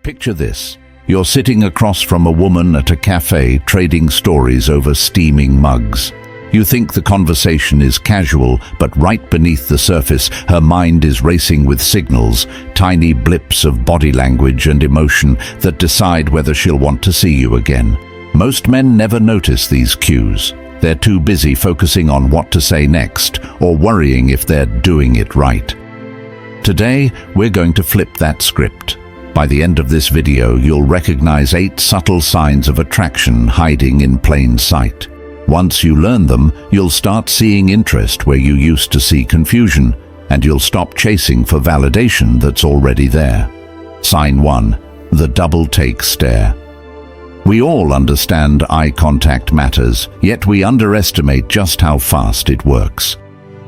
Picture this. You're sitting across from a woman at a cafe trading stories over steaming mugs. You think the conversation is casual, but right beneath the surface, her mind is racing with signals, tiny blips of body language and emotion that decide whether she'll want to see you again. Most men never notice these cues. They're too busy focusing on what to say next or worrying if they're doing it right. Today, we're going to flip that script. By the end of this video, you'll recognize 8 subtle signs of attraction hiding in plain sight. Once you learn them, you'll start seeing interest where you used to see confusion, and you'll stop chasing for validation that's already there. Sign 1. The double-take stare. We all understand eye contact matters, yet we underestimate just how fast it works.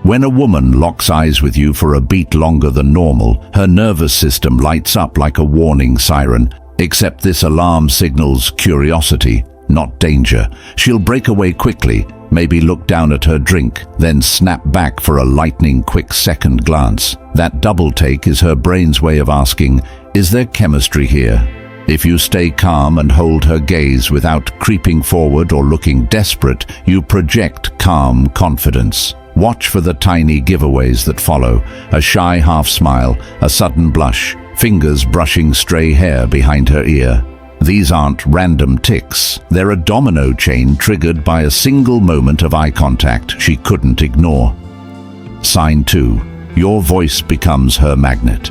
When a woman locks eyes with you for a beat longer than normal, her nervous system lights up like a warning siren, except this alarm signals curiosity, not danger. She'll break away quickly, maybe look down at her drink, then snap back for a lightning-quick second glance. That double take is her brain's way of asking, is there chemistry here? If you stay calm and hold her gaze without creeping forward or looking desperate, you project calm confidence. Watch for the tiny giveaways that follow: a shy half-smile, a sudden blush, fingers brushing stray hair behind her ear. These aren't random tics. They're a domino chain triggered by a single moment of eye contact she couldn't ignore. Sign 2. Your voice becomes her magnet.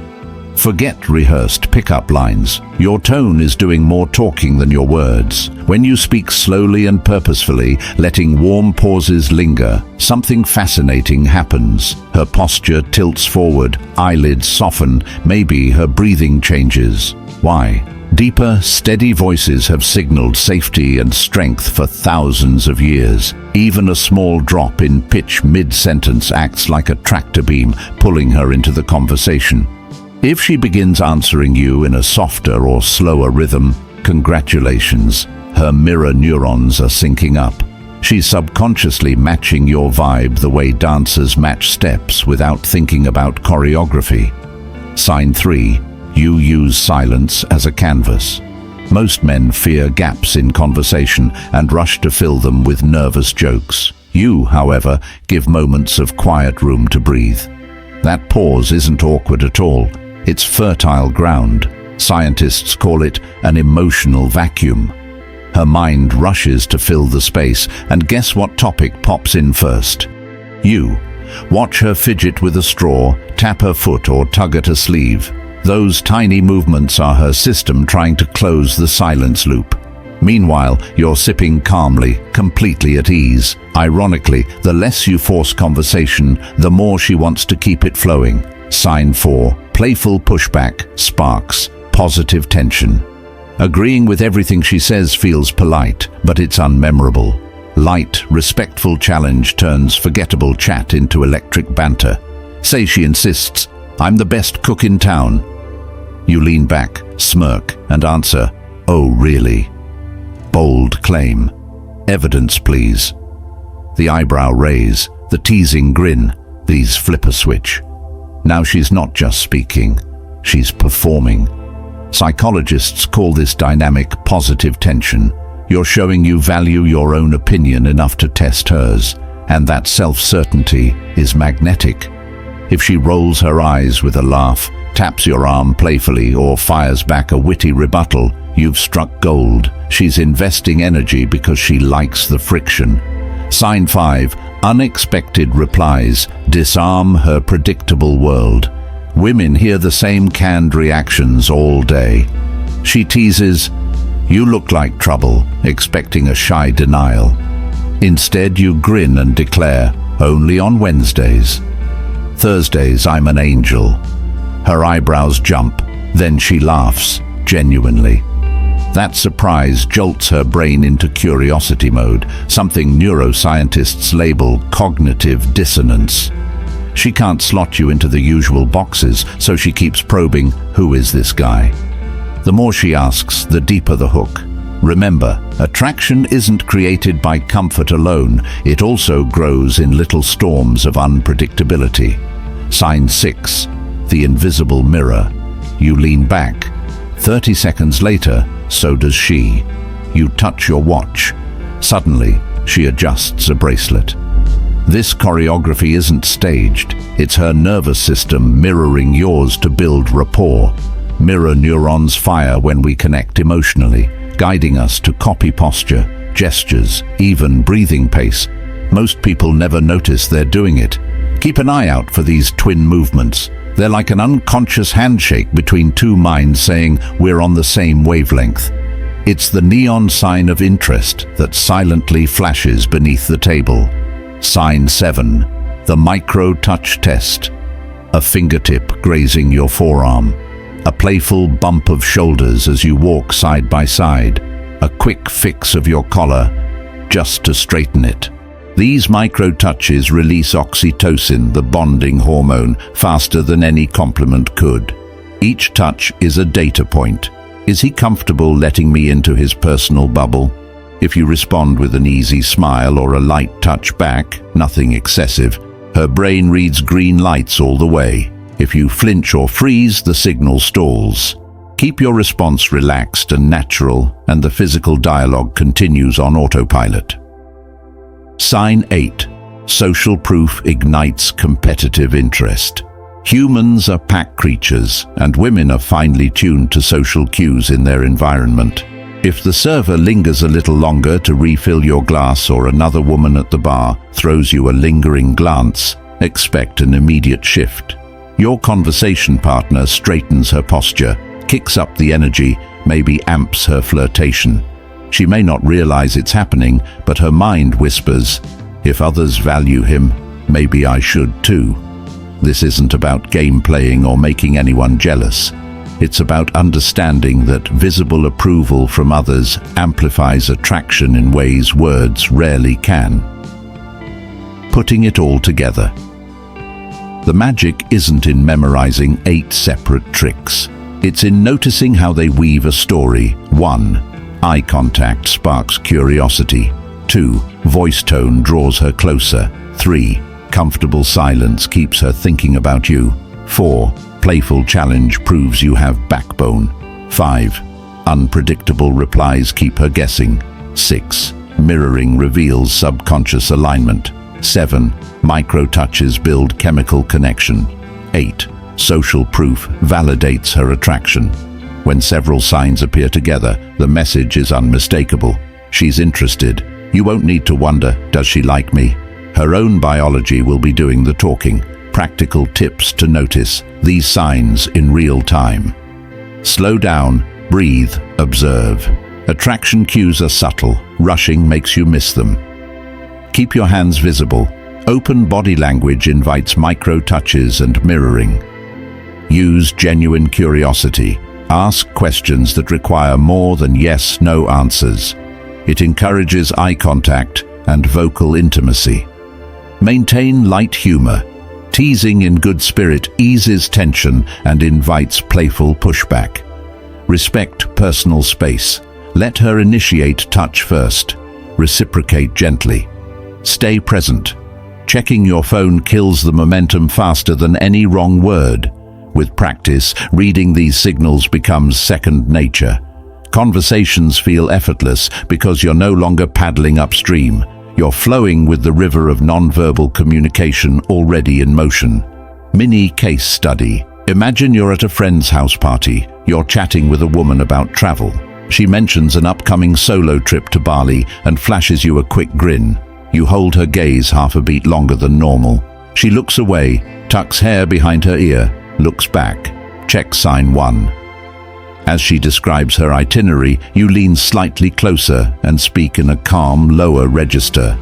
Forget rehearsed pickup lines. Your tone is doing more talking than your words. When you speak slowly and purposefully, letting warm pauses linger, something fascinating happens. Her posture tilts forward, eyelids soften, maybe her breathing changes. Why? Deeper, steady voices have signaled safety and strength for thousands of years. Even a small drop in pitch mid-sentence acts like a tractor beam, pulling her into the conversation. If she begins answering you in a softer or slower rhythm, congratulations, her mirror neurons are syncing up. She's subconsciously matching your vibe the way dancers match steps without thinking about choreography. Sign 3. You use silence as a canvas. Most men fear gaps in conversation and rush to fill them with nervous jokes. You, however, give moments of quiet room to breathe. That pause isn't awkward at all. It's fertile ground. Scientists call it an emotional vacuum. Her mind rushes to fill the space, and guess what topic pops in first? You. Watch her fidget with a straw, tap her foot, or tug at a sleeve. Those tiny movements are her system trying to close the silence loop. Meanwhile, you're sipping calmly, completely at ease. Ironically, the less you force conversation, the more she wants to keep it flowing. Sign 4. Playful pushback sparks positive tension. Agreeing with everything she says feels polite, but it's unmemorable. Light, respectful challenge turns forgettable chat into electric banter. Say she insists, "I'm the best cook in town." You lean back, smirk, and answer, "Oh, really?" Bold claim. Evidence, please. The eyebrow raise, the teasing grin. These flip a switch. Now she's not just speaking, she's performing. Psychologists call this dynamic positive tension. You're showing you value your own opinion enough to test hers, and that self-certainty is magnetic. If she rolls her eyes with a laugh, taps your arm playfully, or fires back a witty rebuttal, you've struck gold. She's investing energy because she likes the friction. Sign 5. Unexpected replies disarm her predictable world. Women hear the same canned reactions all day. She teases, "You look like trouble," expecting a shy denial. Instead, you grin and declare, "Only on Wednesdays." "Thursdays, I'm an angel." Her eyebrows jump, then she laughs, genuinely. That surprise jolts her brain into curiosity mode, something neuroscientists label cognitive dissonance. She can't slot you into the usual boxes, so she keeps probing, who is this guy? The more she asks, the deeper the hook. Remember, attraction isn't created by comfort alone, it also grows in little storms of unpredictability. Sign 6. The invisible mirror. You lean back, 30 seconds later, so does she. You touch your watch. Suddenly, she adjusts a bracelet. This choreography isn't staged. It's her nervous system mirroring yours to build rapport. Mirror neurons fire when we connect emotionally, guiding us to copy posture, gestures, even breathing pace. Most people never notice they're doing it. Keep an eye out for these twin movements. They're like an unconscious handshake between two minds saying we're on the same wavelength. It's the neon sign of interest that silently flashes beneath the table. Sign 7, the micro-touch test. A fingertip grazing your forearm. A playful bump of shoulders as you walk side by side. A quick fix of your collar, just to straighten it. These micro-touches release oxytocin, the bonding hormone, faster than any compliment could. Each touch is a data point. Is he comfortable letting me into his personal bubble? If you respond with an easy smile or a light touch back, nothing excessive, her brain reads green lights all the way. If you flinch or freeze, the signal stalls. Keep your response relaxed and natural, and the physical dialogue continues on autopilot. Sign 8. Social proof ignites competitive interest. Humans are pack creatures, and women are finely tuned to social cues in their environment. If the server lingers a little longer to refill your glass or another woman at the bar throws you a lingering glance, expect an immediate shift. Your conversation partner straightens her posture, kicks up the energy, maybe amps her flirtation. She may not realize it's happening, but her mind whispers, if others value him, maybe I should too. This isn't about game playing or making anyone jealous. It's about understanding that visible approval from others amplifies attraction in ways words rarely can. Putting it all together. The magic isn't in memorizing 8 separate tricks. It's in noticing how they weave a story. 1. Eye contact sparks curiosity. 2. Voice tone draws her closer. 3. Comfortable silence keeps her thinking about you. 4. Playful challenge proves you have backbone. 5. Unpredictable replies keep her guessing. 6. Mirroring reveals subconscious alignment. 7. Micro-touches build chemical connection. 8. Social proof validates her attraction. When several signs appear together, the message is unmistakable. She's interested. You won't need to wonder, does she like me? Her own biology will be doing the talking. Practical tips to notice these signs in real time. Slow down, breathe, observe. Attraction cues are subtle. Rushing makes you miss them. Keep your hands visible. Open body language invites micro-touches and mirroring. Use genuine curiosity. Ask questions that require more than yes/no answers. It encourages eye contact and vocal intimacy. Maintain light humor. Teasing in good spirit eases tension and invites playful pushback. Respect personal space. Let her initiate touch first. Reciprocate gently. Stay present. Checking your phone kills the momentum faster than any wrong word. With practice, reading these signals becomes second nature. Conversations feel effortless because you're no longer paddling upstream. You're flowing with the river of nonverbal communication already in motion. Mini case study. Imagine you're at a friend's house party. You're chatting with a woman about travel. She mentions an upcoming solo trip to Bali and flashes you a quick grin. You hold her gaze half a beat longer than normal. She looks away, tucks hair behind her ear, looks back. Check sign 1. As she describes her itinerary, you lean slightly closer and speak in a calm, lower register.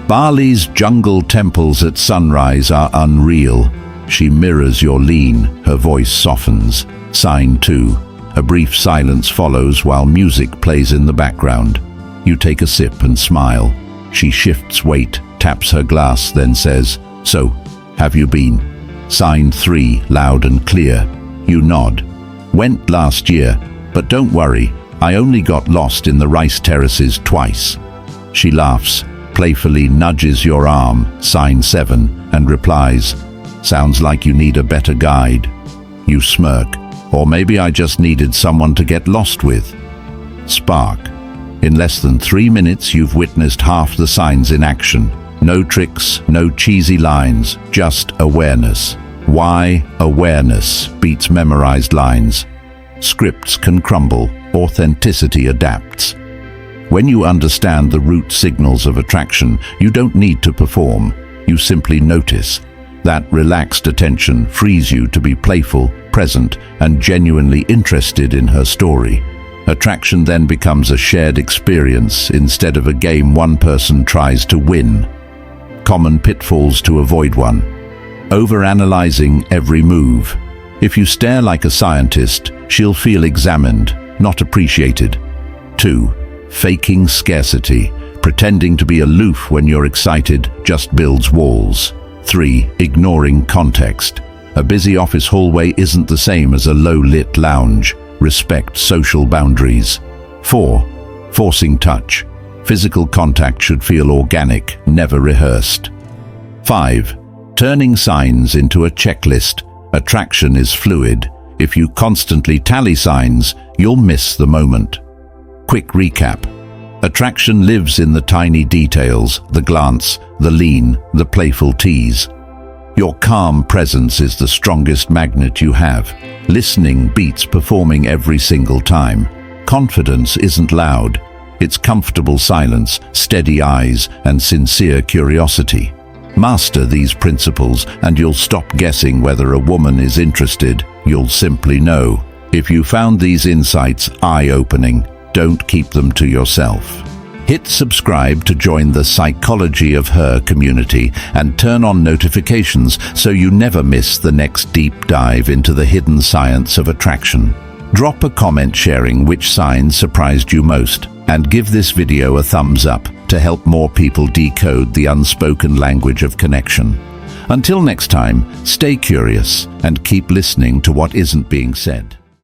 Bali's jungle temples at sunrise are unreal. She mirrors your lean, her voice softens. Sign 2. A brief silence follows while music plays in the background. You take a sip and smile. She shifts weight, taps her glass, then says, "So, have you been?" Sign 3, loud and clear. You nod. "Went last year, but don't worry, I only got lost in the rice terraces twice." She laughs, playfully nudges your arm, sign 7, and replies, "Sounds like you need a better guide." You smirk. Or maybe I just needed someone to get lost with. Spark. In less than 3 minutes, you've witnessed half the signs in action. No tricks, no cheesy lines, just awareness. Why awareness beats memorized lines. Scripts can crumble, authenticity adapts. When you understand the root signals of attraction, you don't need to perform, you simply notice. That relaxed attention frees you to be playful, present, and genuinely interested in her story. Attraction then becomes a shared experience instead of a game one person tries to win. Common pitfalls to avoid: 1. Overanalyzing every move. If you stare like a scientist, she'll feel examined, not appreciated. 2. Faking scarcity. Pretending to be aloof when you're excited just builds walls. 3. Ignoring context. A busy office hallway isn't the same as a low-lit lounge. Respect social boundaries. 4. Forcing touch. Physical contact should feel organic, never rehearsed. 5. Turning signs into a checklist. Attraction is fluid. If you constantly tally signs, you'll miss the moment. Quick recap. Attraction lives in the tiny details, the glance, the lean, the playful tease. Your calm presence is the strongest magnet you have. Listening beats performing every single time. Confidence isn't loud. It's comfortable silence, steady eyes, and sincere curiosity. Master these principles and you'll stop guessing whether a woman is interested. You'll simply know. If you found these insights eye-opening, don't keep them to yourself. Hit subscribe to join the Psychology of Her community and turn on notifications so you never miss the next deep dive into the hidden science of attraction. Drop a comment sharing which signs surprised you most, and give this video a thumbs up to help more people decode the unspoken language of connection. Until next time, stay curious and keep listening to what isn't being said.